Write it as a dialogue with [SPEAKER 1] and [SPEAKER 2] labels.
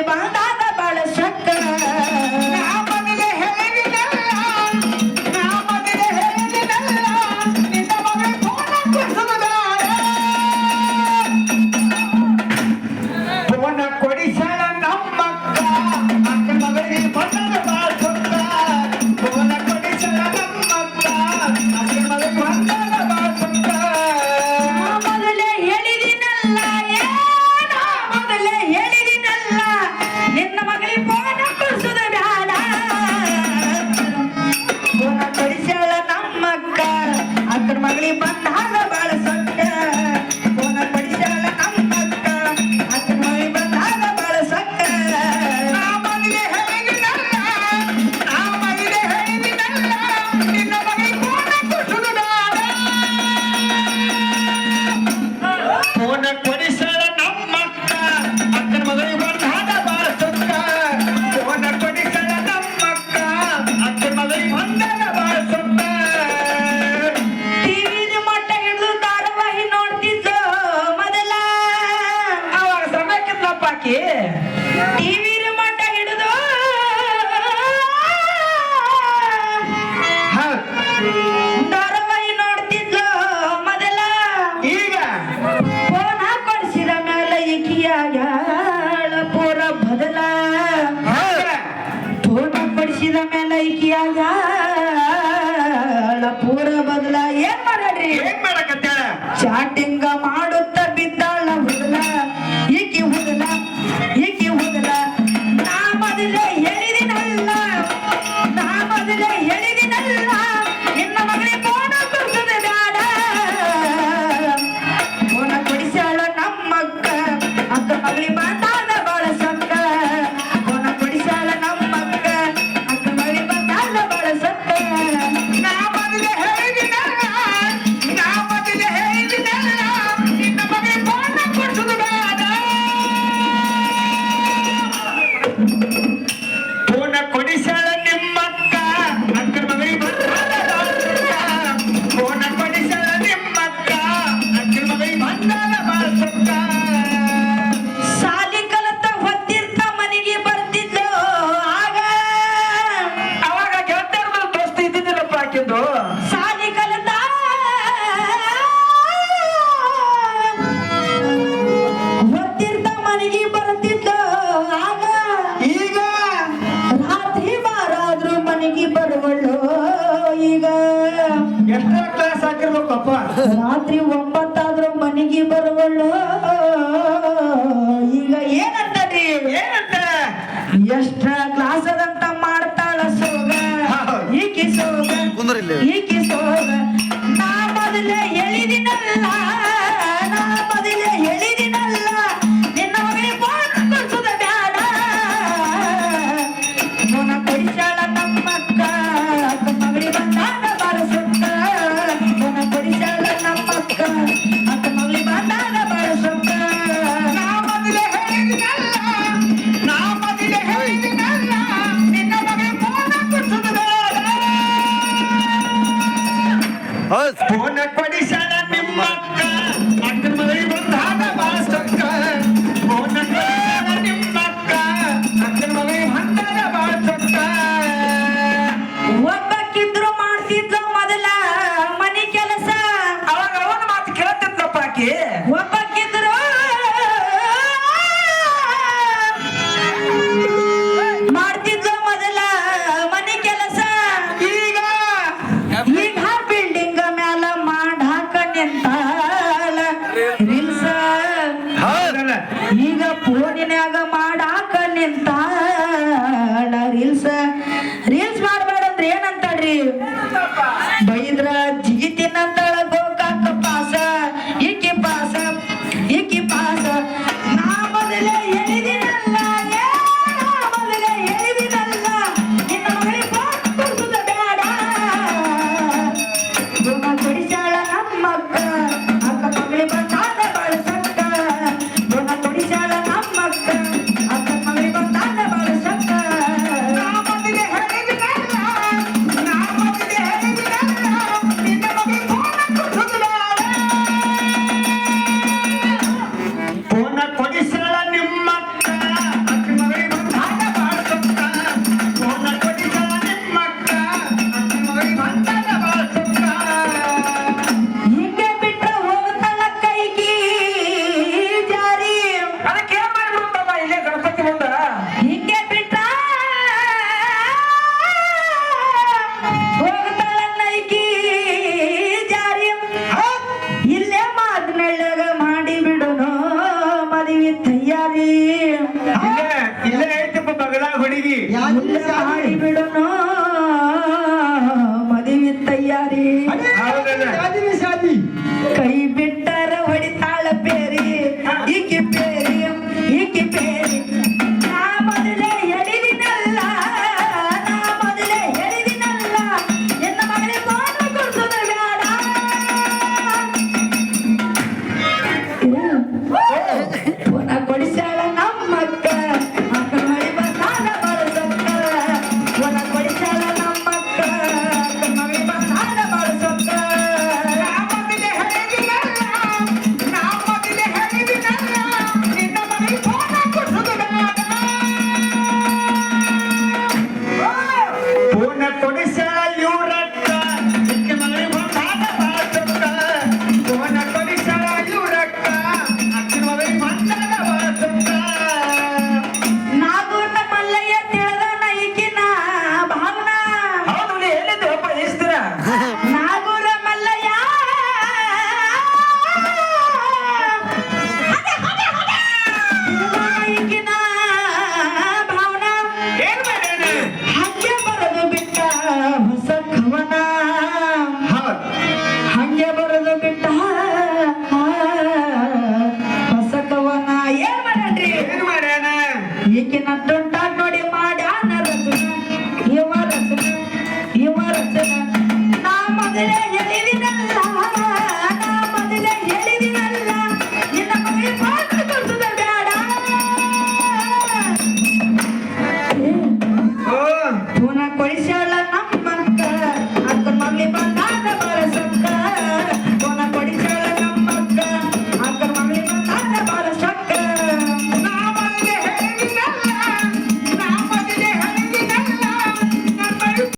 [SPEAKER 1] ಮಗಳಿ ಬಂದಾಗ ಬಾಳ ಸಕ್ಕ TV remote ಹಿಡಿದು ಧಾರಾವಾಹಿ ನೋಡ್ತಿದ್ಲು ಮೊದಲ ಈಗ ಫೋನ್ ಕೊಡಿಸಿದ ಮೇಲೆ ಈಕಿಯಾಗ ಪೂರ ಬದಲ ಫೋನ್ ಕೊಡಿಸಿದ ಮೇಲೆ ಈಕಿಯಾಗ ಪೂರ ಬದಲ ಏನ್ ಮಾಡ್ರಿ
[SPEAKER 2] ಏನ್ ಮಾಡಕತ್ತ
[SPEAKER 1] ಚಾಟಿಂಗ ಮಾಡುತ್ತ ಬಿದ್ದಾಳ ಹುದಲ ಈಕಿ ಹುದಲ ಈಕಿ ಹುದಲ ನಾ ಮೊದಲೇ ಹೇಳಿದಿನಲ್ಲ ನಿನ್ನ ಮಗಳಿ ಫೋನ ಕೊಡ್ತದೆ ಬ್ಯಾಡ ಫೋನ ಕೊಡಿಸಾಳ ನಮ್ಮಕ್ಕ ಅಕ್ಕ ಮಗಳಿ ಬಂದಾದ ಬಾಳ ಸಕ್ಕ ಫೋನ ಕೊಡಿಸಾಳ ನಮ್ಮಕ್ಕ ಅಕ್ಕ ಮಗಳಿ ಬಂದಾದ ಬಾಳ ಸಕ್ಕ
[SPEAKER 2] ನಾ ಮೊದಲೇ ಹೇಳಿದಿನಲ್ಲ ನಿನ್ನ ಮಗಳಿ ಫೋನ್ ಕೊಡ್ಸುದು ಬೇಡ ಫೋನ ಕೊಡಿಸಾಳ ನಿಮ್ಮಕ್ಕ ಅಕ್ಕನ ಮಗಳಿ ಫೋನ ಕೊಡಿಸಾಳ ನಿಮ್ಮಕ್ಕ ಅಕ್ಕನ ಮಗಳಿ ಬಂದಾದ ಬಾಳ ಸಕ್ಕ
[SPEAKER 1] ಸಾಲಿ ಕಲತ ಹೊತ್ತಿರ್ತ ಮನೆಗೆ ಬರ್ತಿದ್ಲು ಆಗ
[SPEAKER 2] ಅವಾಗ ಗೆಳತಿಯರ ದೋಸ್ತಿ ಇದ್ದಿದ್ದಿಲ್ಲಪ್ಪ ಆಕಿಂದು
[SPEAKER 1] ಸಾಲಿ ಕಲತ ಹೊತ್ತಿರ್ತ ಮನೆಗೆ ಬರ್ತಿದ್ಲು ಆಗ
[SPEAKER 2] ಈಗ
[SPEAKER 1] ರಾತ್ರಿ ಬಾರಾದ್ರೂ ಮನೆಗೆ ಬರುವಳು ಈಗ
[SPEAKER 2] ಎಷ್ಟರ ಕ್ಲಾಸ್ ಹಾಕಿರ್ಬೇಕಪ್ಪ
[SPEAKER 1] ರಾತ್ರಿ 9 ಆದ್ರೂ ಮನೆಗೆ ಬರುವಳು ಈಗ ಏನಂತರಿ
[SPEAKER 2] ಏನಂತ
[SPEAKER 1] ಎಷ್ಟ್ರ ಕ್ಲಾಸ್ ಅದಂತ ಮಾಡ್ತಾಳ ಸೋಗ ಈಕಿ ಸೋಗ ಈಕಿ ಸೋಗ ನಾ ಮೊದಲೇ ಹೇಳಿದಿನಲ್ಲ ನಿನ್ನ ಮಗಳಿ ಫೋನ್ ಕೊಡ್ಸುದ ಬ್ಯಾಡ ಫೋನ ಕೊಡಿಸಾಳ ನಮ್ಮಕ್ಕ ಅಕ್ಕ ಮಗಳಿ ಬಂದಾಗ ಬಾಳ ಸೊಕ್ಕ ಫೋನ ಕೊಡಿಸಾಳ ನಮ್ಮಕ್ಕ ಅಕ್ಕ ಮಗಳಿ ಬಂದಾಗ ಬಾಳ ಸೊಕ್ಕ
[SPEAKER 2] ನಾ ಮೊದಲೇ ಹೇಳಿದಿನಲ್ಲ ನಿನ್ನ ಮಗಳಿ ಫೋನ ಕೊಡ್ಸುದು ಬೇಡ ಫೋನ ಕೊಡಿಸಾಳ